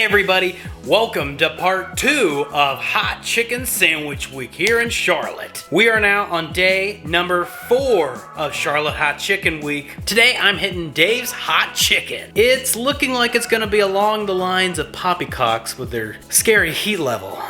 everybody, welcome to part 2 of Hot Chicken Sandwich Week here in Charlotte. We are now on day number 4 of Charlotte Hot Chicken Week. Today I'm hitting Dave's Hot Chicken. It's looking like it's gonna be along the lines of poppycocks with their scary heat level.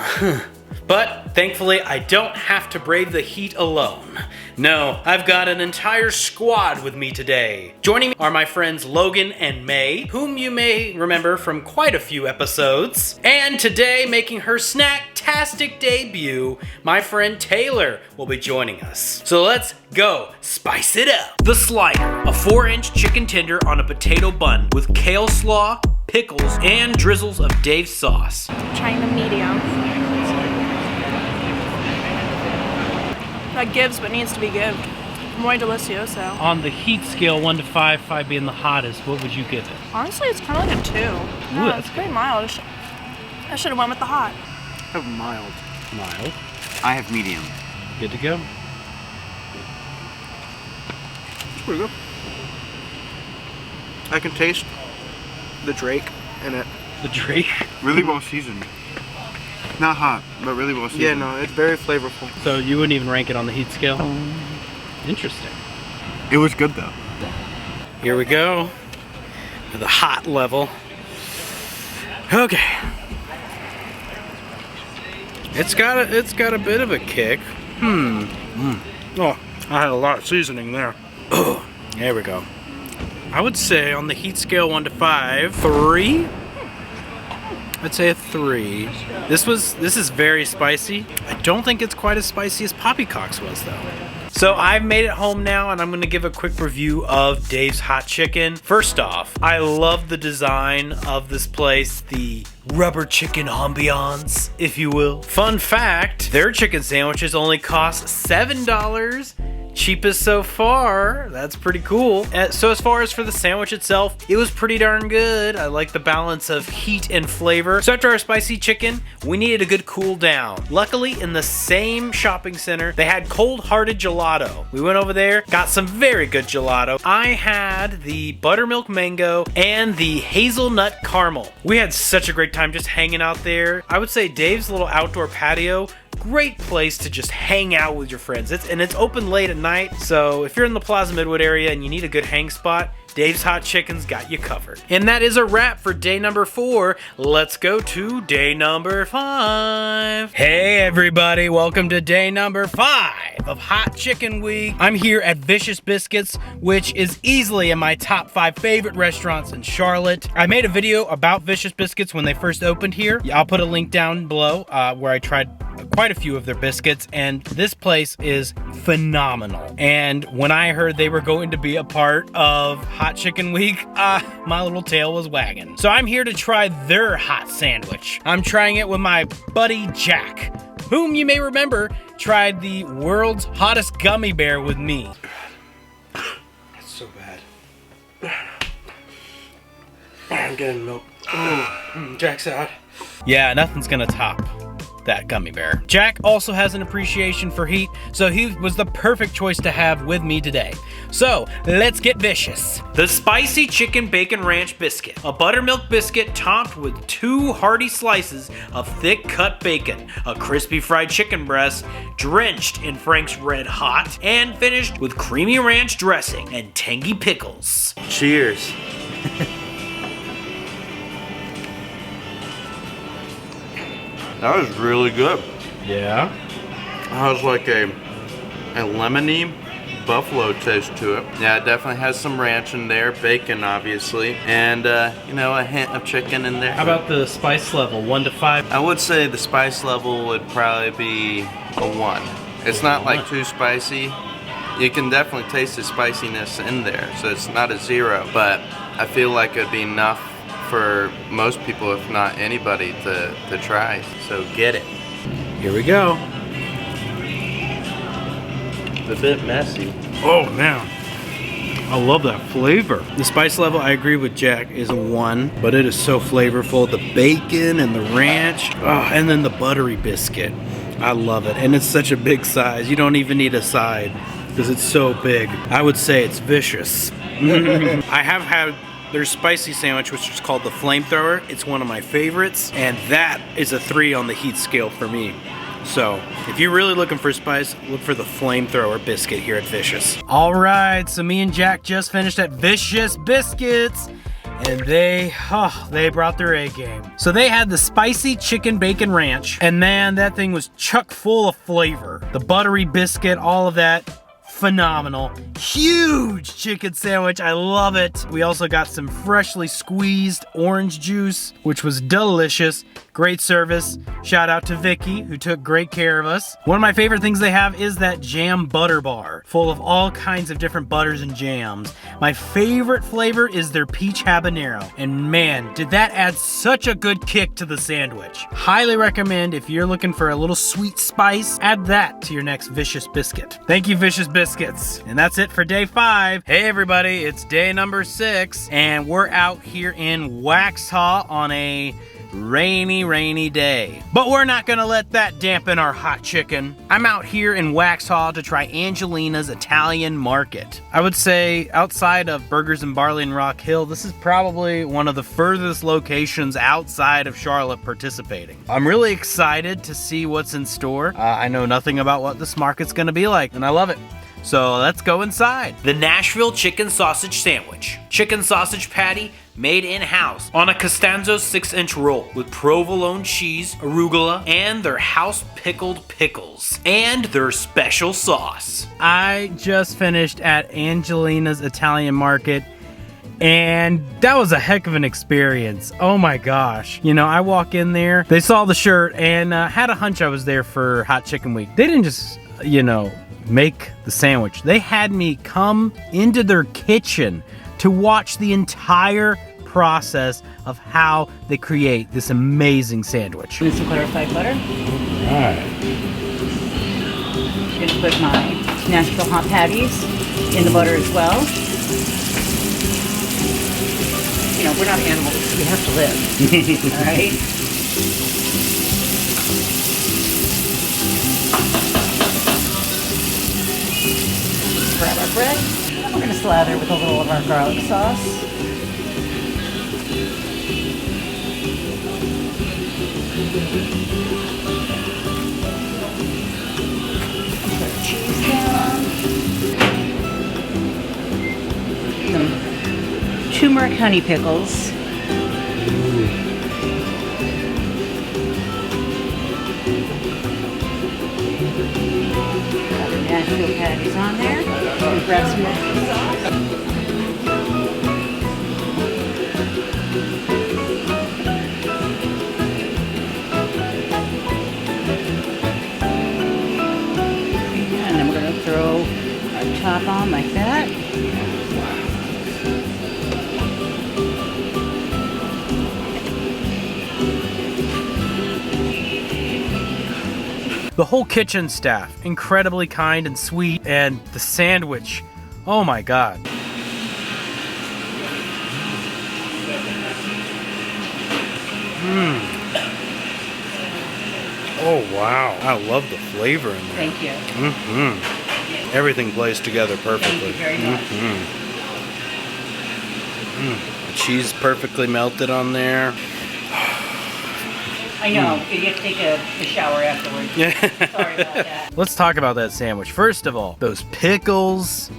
But thankfully I don't have to brave the heat alone. No, I've got an entire squad with me today. Joining me are my friends Logan and May, whom you may remember from quite a few episodes. And today, making her Snacktastic debut, my friend Taylor will be joining us. So let's go spice it up. The Slider, a 4-inch chicken tender on a potato bun with kale slaw, pickles, and drizzles of Dave's sauce. Trying the medium. That gives but needs to be given. Muy delicioso. On the heat scale, 1 to 5, 5 being the hottest, what would you give it? Honestly, it's kind of like a 2. Yeah, it's pretty mild. I should have went with the hot. I have mild. Mild. I have medium. Good to go. It's pretty good. I can taste the Drake in it. The Drake? Really well seasoned. Not hot, but really well seasoned. Yeah, no, it's very flavorful. So you wouldn't even rank it on the heat scale? Interesting. It was good though. Here we go. The hot level. Okay. It's got a bit of a kick. Oh, I had a lot of seasoning there. Oh, there we go. I would say on the heat scale 1 to 5, 3. I'd say a 3. This is very spicy. I don't think it's quite as spicy as Poppycocks was though. So I've made it home now and I'm gonna give a quick review of Dave's Hot Chicken. First off, I love the design of this place, the rubber chicken ambiance, if you will. Fun fact, their chicken sandwiches only cost $7. Cheapest so far. That's pretty cool. So as far as for the sandwich itself, it was pretty darn good. I like the balance of heat and flavor. So after our spicy chicken, we needed a good cool down. Luckily, in the same shopping center, they had cold-hearted gelato. We went over there, got some very good gelato. I had the buttermilk mango and the hazelnut caramel. We had such a great time just hanging out there. I would say Dave's little outdoor patio, great place to just hang out with your friends. It's open late at night, so if you're in the Plaza Midwood area and you need a good hang spot, Dave's Hot Chicken's got you covered. And that is a wrap for day number 4. Let's go to day number 5. Hey everybody, welcome to day number 5 of Hot Chicken Week. I'm here at Vicious Biscuits, which is easily in my top 5 favorite restaurants in Charlotte. I made a video about Vicious Biscuits when they first opened here. I'll put a link down below where I tried quite a few of their biscuits, and this place is phenomenal. And when I heard they were going to be a part of Hot Chicken Week, my little tail was wagging. So I'm here to try their hot sandwich. I'm trying it with my buddy Jack, whom you may remember tried the world's hottest gummy bear with me. It's so bad. I'm getting milk. Oh, Jack's out. Yeah, nothing's gonna top that gummy bear. Jack also has an appreciation for heat, so he was the perfect choice to have with me today. So let's get vicious. The spicy chicken bacon ranch biscuit, a buttermilk biscuit topped with 2 hearty slices of thick cut bacon, a crispy fried chicken breast drenched in Frank's Red Hot, and finished with creamy ranch dressing and tangy pickles. Cheers. That was really good. Yeah? It has like a lemony buffalo taste to it. Yeah, it definitely has some ranch in there, bacon obviously, and you know, a hint of chicken in there. How about the spice level, 1 to 5? I would say the spice level would probably be a 1. It's not like too spicy. You can definitely taste the spiciness in there, so it's not a 0, but I feel like it'd be enough for most people, if not anybody, to try. So get it. Here we go. It's a bit messy. Oh man, I love that flavor. The spice level, I agree with Jack, is a 1, but it is so flavorful. The bacon and the ranch, and then the buttery biscuit. I love it, and it's such a big size. You don't even need a side because it's so big. I would say it's vicious. I have had their spicy sandwich, which is called the Flamethrower. It's one of my favorites, and that is a 3 on the heat scale for me. So, if you're really looking for spice, look for the Flamethrower biscuit here at Vicious. All right, so me and Jack just finished at Vicious Biscuits, and they brought their A game. So they had the spicy chicken bacon ranch, and man, that thing was chock full of flavor. The buttery biscuit, all of that. Phenomenal. Huge chicken sandwich. I love it. We also got some freshly squeezed orange juice, which was delicious. Great service. Shout out to Vicky, who took great care of us. One of my favorite things they have is that jam butter bar, full of all kinds of different butters and jams. My favorite flavor is their peach habanero. And man, did that add such a good kick to the sandwich. Highly recommend if you're looking for a little sweet spice, add that to your next Vicious Biscuit. Thank you, Vicious Biscuits. And that's it for day 5. Hey everybody, it's day number 6, and we're out here in Waxhaw on a rainy day. But we're not gonna let that dampen our hot chicken. I'm out here in Waxhaw to try Angelina's Italian Market. I would say outside of Burgers and Barley and Rock Hill, this is probably one of the furthest locations outside of Charlotte participating. I'm really excited to see what's in store. I know nothing about what this market's gonna be like, and I love it. So let's go inside. The Nashville Chicken Sausage Sandwich. Chicken sausage patty made in-house on a Costanzo 6-inch roll with provolone cheese, arugula, and their house pickled pickles, and their special sauce. I just finished at Angelina's Italian Market, and that was a heck of an experience. Oh my gosh. You know, I walk in there, they saw the shirt, and had a hunch I was there for Hot Chicken Week. They didn't just, make the sandwich. They had me come into their kitchen to watch the entire process of how they create this amazing sandwich. With some clarified butter. Alright. I'm gonna put my Nashville hot patties in the butter as well. You know, we're not animals, we have to live. Alright? Grab our bread. We're going to slather with a little of our garlic sauce. Put our cheese down. Some turmeric honey pickles. Got our Nashville patties on there. We'll grab some Nashville sauce. And then we're going to throw our top on like that. The whole kitchen staff, incredibly kind and sweet, and the sandwich, oh my god. Oh wow, I love the flavor in there. Thank you. Everything plays together perfectly. Thank you very much. The cheese perfectly melted on there. I know, you have to take a shower afterwards. Sorry about that. Let's talk about that sandwich. First of all, those pickles,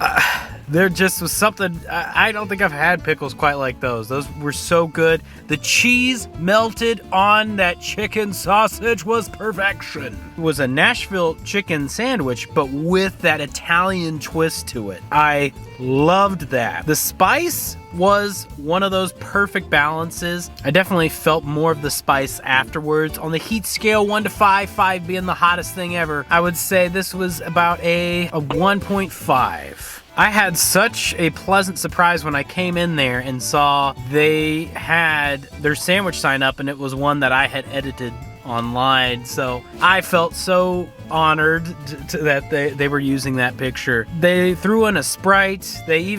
there just was something, I don't think I've had pickles quite like those. Those were so good. The cheese melted on that chicken sausage was perfection. It was a Nashville chicken sandwich, but with that Italian twist to it. I loved that. The spice was one of those perfect balances. I definitely felt more of the spice afterwards. On the heat scale, 1 to 5, 5 being the hottest thing ever, I would say this was about a 1.5. I had such a pleasant surprise when I came in there and saw they had their sandwich sign up, and it was one that I had edited online, so I felt so honored that they were using that picture. They threw in a Sprite. They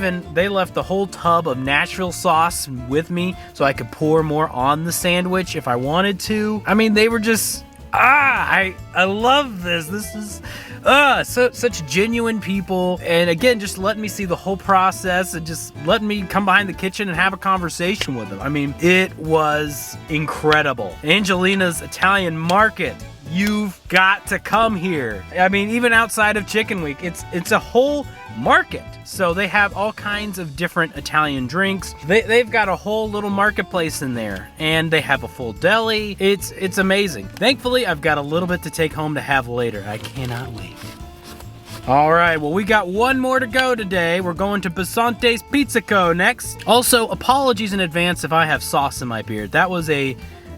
left the whole tub of Nashville sauce with me so I could pour more on the sandwich if I wanted to. I mean, they were just I love this. This is such genuine people, and again, just letting me see the whole process and just letting me come behind the kitchen and have a conversation with them. I mean, it was incredible. Angelina's Italian Market. You've got to come here. I mean, even outside of Chicken Week, it's a whole market. So they have all kinds of different Italian drinks. They've got a whole little marketplace in there, and they have a full deli. It's amazing. Thankfully, I've got a little bit to take home to have later. I cannot wait. All right, well, we got one more to go today. We're going to Bisonte Pizza Co next. Also, apologies in advance if I have sauce in my beard. That was a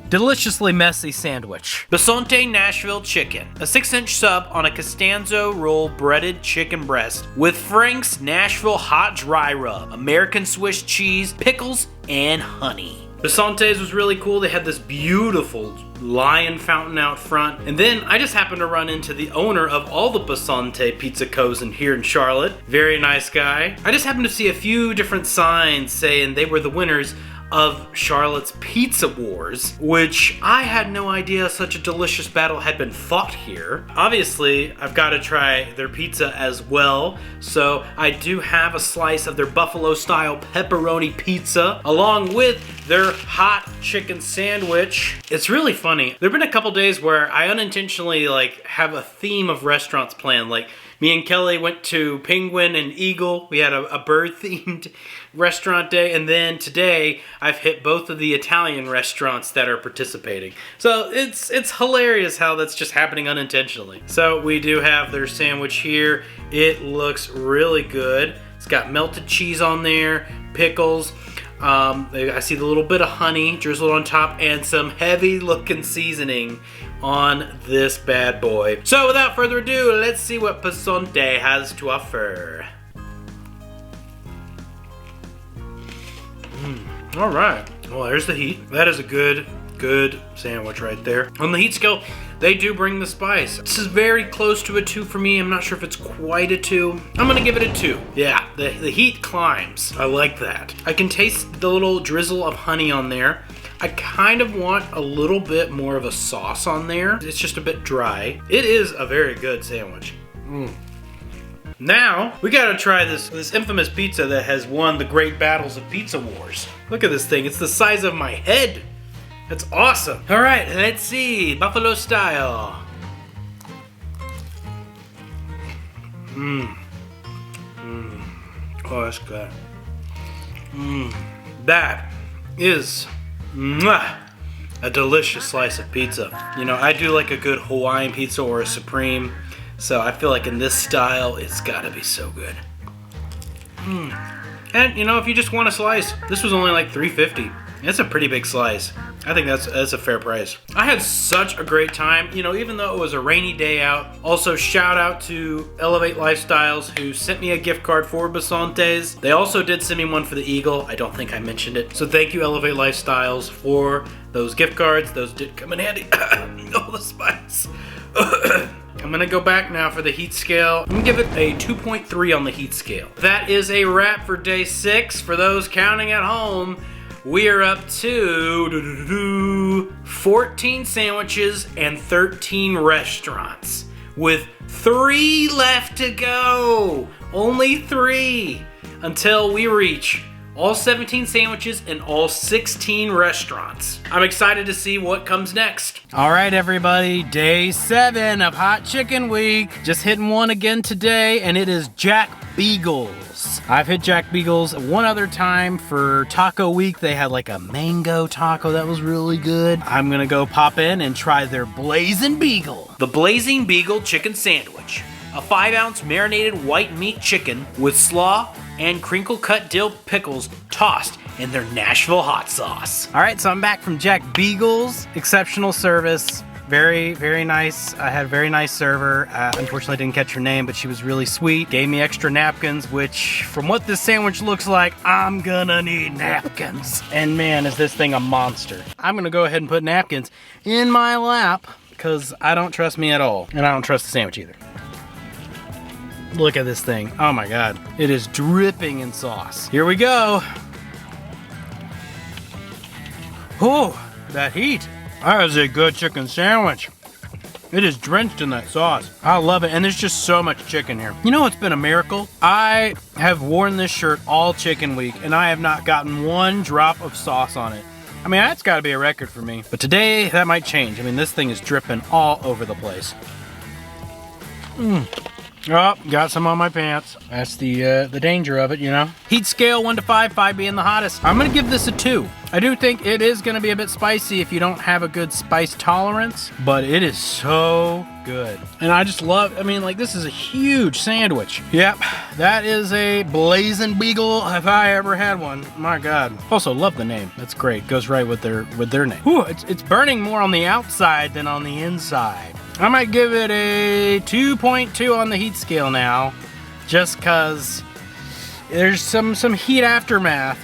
deliciously messy sandwich. Bisonte Nashville Chicken, a 6-inch sub on a Costanzo roll breaded chicken breast with Frank's Nashville hot dry rub, American Swiss cheese, pickles, and honey. Bisonte's was really cool. They had this beautiful lion fountain out front. And then I just happened to run into the owner of all the Bisonte Pizza Co's in here in Charlotte. Very nice guy. I just happened to see a few different signs saying they were the winners of Charlotte's Pizza Wars, which I had no idea such a delicious battle had been fought here. Obviously, I've got to try their pizza as well, so I do have a slice of their buffalo-style pepperoni pizza, along with their hot chicken sandwich. It's really funny. There have been a couple days where I unintentionally have a theme of restaurants planned. Like, me and Kelly went to Penguin and Eagle. We had a bird-themed restaurant day, and then today I've hit both of the Italian restaurants that are participating. So it's hilarious how that's just happening unintentionally. So we do have their sandwich here. It looks really good. It's got melted cheese on there, pickles. I see the little bit of honey drizzled on top and some heavy looking seasoning on this bad boy. So without further ado, let's see what Bisonte has to offer. All right, well, there's the heat. That is a good sandwich right there. On the heat scale, they do bring the spice. This is very close to a 2 for me. I'm not sure if it's quite a 2. I'm gonna give it a 2. Yeah, the heat climbs. I like that. I can taste the little drizzle of honey on there. I kind of want a little bit more of a sauce on there. It's just a bit dry. It is a very good sandwich. Now, we gotta try this infamous pizza that has won the great battles of Pizza Wars. Look at this thing, it's the size of my head. That's awesome. All right, let's see, buffalo style. Oh, that's good. That is a delicious slice of pizza. You know, I do like a good Hawaiian pizza or a Supreme, so I feel like in this style, it's gotta be so good. And you know, if you just want a slice, this was only like $3.50. It's a pretty big slice. I think that's a fair price. I had such a great time, you know, even though it was a rainy day out. Also, shout out to Elevate Lifestyles, who sent me a gift card for Bisonte's. They also did send me one for the Eagle. I don't think I mentioned it. So thank you, Elevate Lifestyles, for those gift cards. Those did come in handy. All the spice. I'm gonna go back now for the heat scale. I'm gonna give it a 2.3 on the heat scale. That is a wrap for day 6. For those counting at home, we are up to 14 sandwiches and 13 restaurants, with 3 left to go. Only 3 until we reach all 17 sandwiches and all 16 restaurants. I'm excited to see what comes next. All right, everybody, day 7 of Hot Chicken Week. Just hitting one again today, and it is Jackbeagles. I've hit Jackbeagles one other time for Taco Week. They had like a mango taco that was really good. I'm gonna go pop in and try their Blazing Beagle. The Blazing Beagle Chicken Sandwich. A 5-ounce marinated white meat chicken with slaw and crinkle-cut dill pickles tossed in their Nashville hot sauce. All right, so I'm back from Jackbeagles. Exceptional service. Very, very nice. I had a very nice server. Unfortunately, I didn't catch her name, but she was really sweet. Gave me extra napkins, which, from what this sandwich looks like, I'm gonna need napkins. And man, is this thing a monster. I'm gonna go ahead and put napkins in my lap, because I don't trust me at all. And I don't trust the sandwich either. Look at this thing. Oh my God. It is dripping in sauce. Here we go. Oh, that heat. That is a good chicken sandwich. It is drenched in that sauce. I love it, and there's just so much chicken here. You know what's been a miracle? I have worn this shirt all chicken week, and I have not gotten one drop of sauce on it. I mean, that's gotta be a record for me. But today, that might change. I mean, this thing is dripping all over the place. Oh, got some on my pants. That's the danger of it, you know? Heat scale 1 to 5, 5 being the hottest. I'm gonna give this a 2. I do think it is gonna be a bit spicy if you don't have a good spice tolerance, but it is so good. And I just love, I mean, like, this is a huge sandwich. Yep, that is a blazing beagle if I ever had one. My God. Also, love the name. That's great. Goes right with their name. Whew, it's burning more on the outside than on the inside. I might give it a 2.2 on the heat scale now, just because there's some heat aftermath.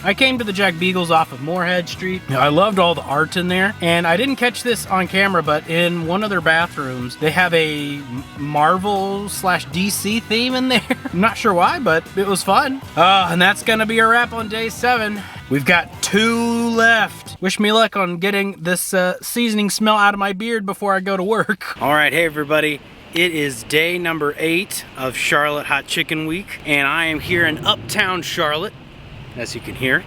I came to the Jackbeagles off of Moorhead Street. I loved all the art in there, and I didn't catch this on camera, but in one of their bathrooms, they have a Marvel/DC theme in there. I'm not sure why, but it was fun. And that's gonna be a wrap on day 7. We've got 2 left. Wish me luck on getting this seasoning smell out of my beard before I go to work. All right, hey everybody. It is day number 8 of Charlotte Hot Chicken Week, and I am here in Uptown Charlotte, as you can hear.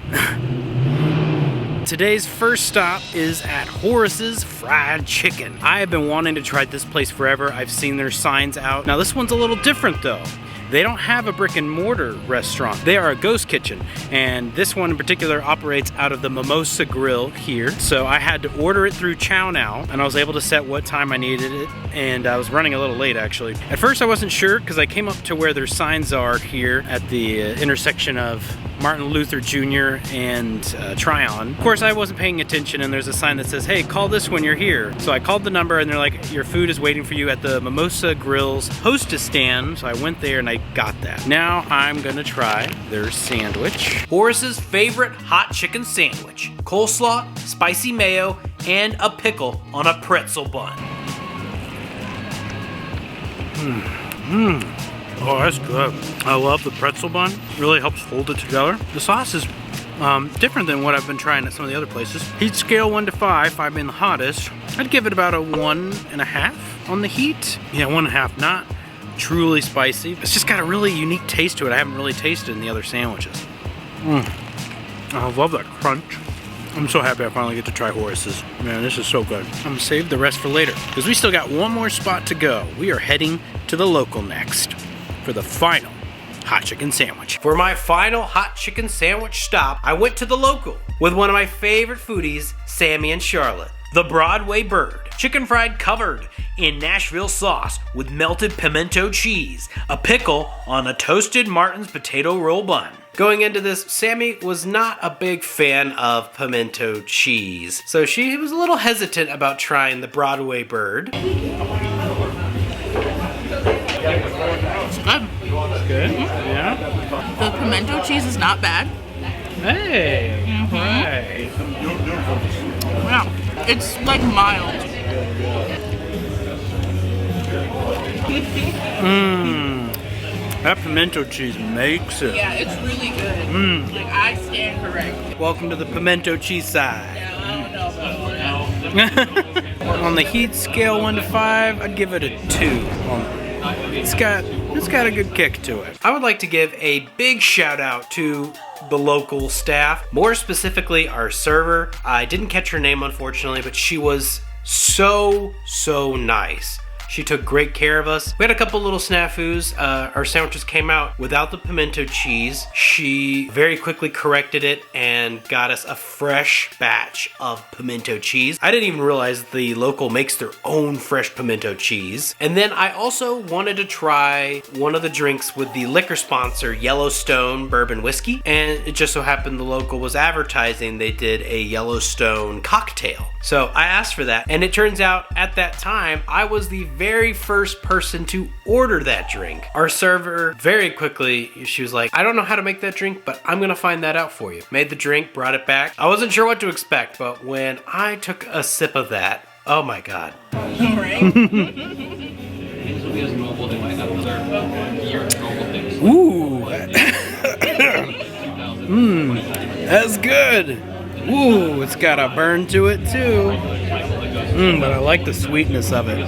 Today's first stop is at Horace's Fried Chicken. I have been wanting to try this place forever. I've seen their signs out. Now this one's a little different though. They don't have a brick and mortar restaurant. They are a ghost kitchen, and this one in particular operates out of the Mimosa Grill here. So I had to order it through Chow Now, and I was able to set what time I needed it, and I was running a little late actually. At first I wasn't sure because I came up to where their signs are here at the intersection of Martin Luther Jr. and Tryon. Of course I wasn't paying attention, and there's a sign that says, hey, call this when you're here. So I called the number, and they're like, your food is waiting for you at the Mimosa Grill's hostess stand. So I went there and I got that. Now I'm gonna try their sandwich. Horace's favorite hot chicken sandwich. Coleslaw, spicy mayo, and a pickle on a pretzel bun. Oh, that's good. I love the pretzel bun. Really helps hold it together. The sauce is different than what I've been trying at some of the other places. Heat scale 1 to 5, 5 being the hottest. I'd give it about a 1.5 on the heat. Yeah, 1.5. Not truly spicy. It's just got a really unique taste to it I haven't really tasted in the other sandwiches. I love that crunch. I'm so happy I finally get to try Horace's. Man, this is so good. I'm gonna save the rest for later because we still got one more spot to go. We are heading to the local next for the final hot chicken sandwich. For my final hot chicken sandwich stop, I went to the local with one of my favorite foodies, Sammy and Charlotte. The Broadway Bird. Chicken fried covered in Nashville sauce with melted pimento cheese. A pickle on a toasted Martin's potato roll bun. Going into this, Sammy was not a big fan of pimento cheese, so she was a little hesitant about trying the Broadway Bird. It's good. It's good? Yeah? The pimento cheese is not bad. Hey! Right. Wow. It's like mild. That pimento cheese makes it. Yeah, it's really good. Like, I stand correct. Welcome to the pimento cheese side. Yeah, I don't know. On the heat scale 1 to 5, I'd give it a 2. It's got a good kick to it. I would like to give a big shout out to the local staff, more specifically our server. I didn't catch her name unfortunately, but she was so nice. She took great care of us. We had a couple little snafus. Our sandwiches came out without the pimento cheese. She very quickly corrected it and got us a fresh batch of pimento cheese. I didn't even realize the local makes their own fresh pimento cheese. And then I also wanted to try one of the drinks with the liquor sponsor, Yellowstone Bourbon Whiskey. And it just so happened the local was advertising they did a Yellowstone cocktail. So I asked for that, and it turns out at that time, I was the very first person to order that drink. Our server, very quickly, she was like, I don't know how to make that drink, but I'm gonna find that out for you. Made the drink, brought it back. I wasn't sure what to expect, but when I took a sip of that, oh my God. Ooh. That's good. Ooh, it's got a burn to it too. But I like the sweetness of it.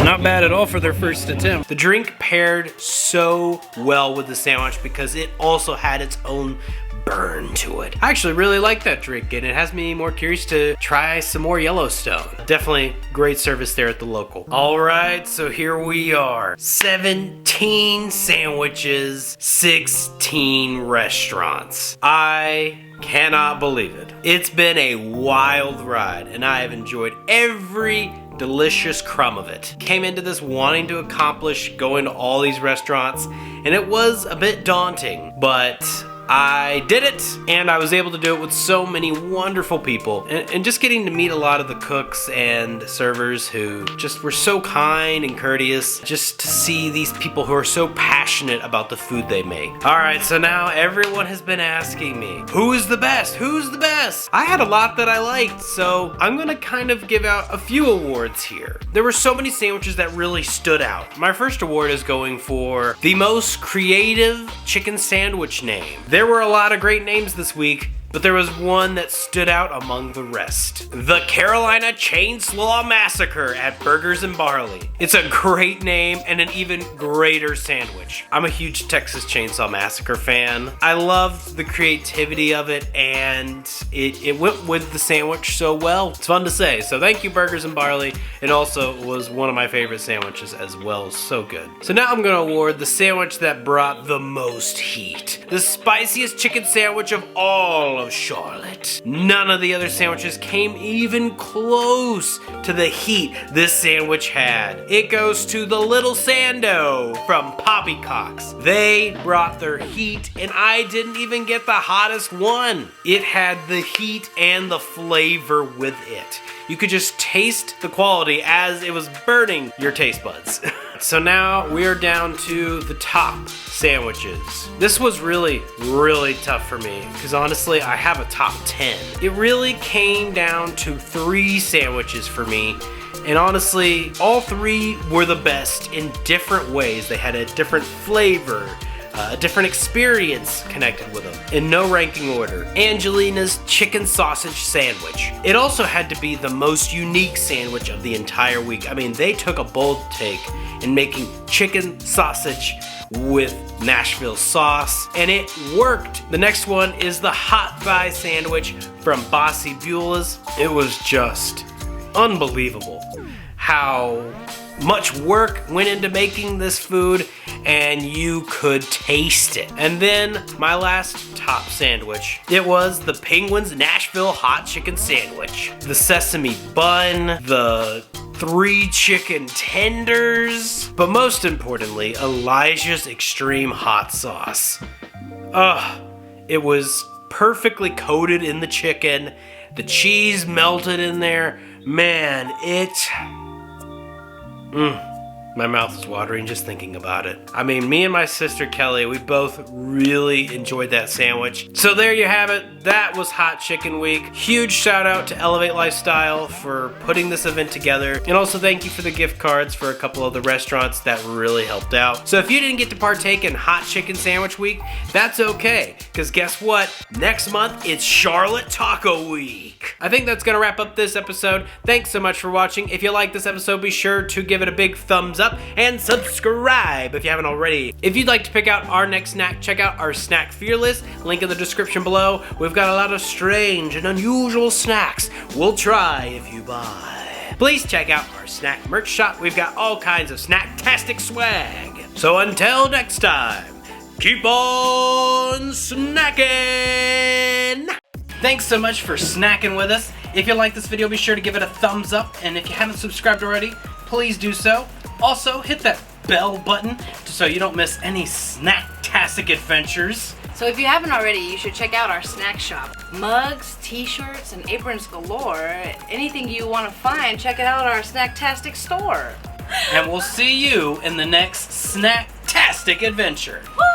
Not bad at all for their first attempt. The drink paired so well with the sandwich because it also had its own burn to it. I actually really like that drink, and it has me more curious to try some more Yellowstone. Definitely great service there at the local. All right, so here we are. 17 sandwiches, 16 restaurants. I cannot believe it. It's been a wild ride, and I have enjoyed every delicious crumb of it. Came into this wanting to accomplish going to all these restaurants, and it was a bit daunting, but I did it, and I was able to do it with so many wonderful people, and just getting to meet a lot of the cooks and servers who just were so kind and courteous, just to see these people who are so passionate about the food they make. All right, so now everyone has been asking me, who's the best? Who's the best? I had a lot that I liked, so I'm gonna kind of give out a few awards here. There were so many sandwiches that really stood out. My first award is going for the most creative chicken sandwich name. There were a lot of great names this week, but there was one that stood out among the rest. The Carolina Chainsaw Massacre at Burgers and Barley. It's a great name and an even greater sandwich. I'm a huge Texas Chainsaw Massacre fan. I loved the creativity of it, and it went with the sandwich so well. It's fun to say. So thank you, Burgers and Barley. It also was one of my favorite sandwiches as well. So good. So now I'm gonna award the sandwich that brought the most heat. The spiciest chicken sandwich of all of Charlotte. None of the other sandwiches came even close to the heat this sandwich had. It goes to the Little Sando from Poppycocks. They brought their heat, and I didn't even get the hottest one. It had the heat and the flavor with it. You could just taste the quality as it was burning your taste buds. So now we are down to the top sandwiches. This was really tough for me because honestly, I have a top 10. It really came down to 3 sandwiches for me. And honestly, all 3 were the best in different ways. They had a different flavor, a different experience connected with them. In no ranking order, Angelina's chicken sausage sandwich. It also had to be the most unique sandwich of the entire week. I mean, they took a bold take in making chicken sausage with Nashville sauce, and it worked. The next one is the hot thigh sandwich from Bossy Beulah's. It was just unbelievable how much work went into making this food, and you could taste it. And then my last top sandwich, it was the Penguin's Nashville hot chicken sandwich. The sesame bun, the 3 chicken tenders, but most importantly, Elijah's extreme hot sauce. It was perfectly coated in the chicken. The cheese melted in there. Man, my mouth is watering just thinking about it. I mean, me and my sister Kelly, we both really enjoyed that sandwich. So there you have it. That was Hot Chicken Week. Huge shout out to Elevate Lifestyle for putting this event together. And also thank you for the gift cards for a couple of the restaurants that really helped out. So if you didn't get to partake in Hot Chicken Sandwich Week, that's okay. Because guess what? Next month, it's Charlotte Taco Week. I think that's gonna wrap up this episode. Thanks so much for watching. If you like this episode, be sure to give it a big thumbs up and subscribe if you haven't already. If you'd like to pick out our next snack, check out our snack fear list, link in the description below. We've got a lot of strange and unusual snacks we'll try if you buy. Please check out our snack merch shop. We've got all kinds of Snacktastic swag. So until next time, keep on snacking! Thanks so much for snacking with us. If you like this video, be sure to give it a thumbs up, and if you haven't subscribed already, please do so. Also, hit that bell button so you don't miss any Snacktastic adventures. So if you haven't already, you should check out our snack shop. Mugs, t-shirts, and aprons galore. Anything you want to find, check it out at our Snacktastic store. And we'll see you in the next Snacktastic adventure. Woo!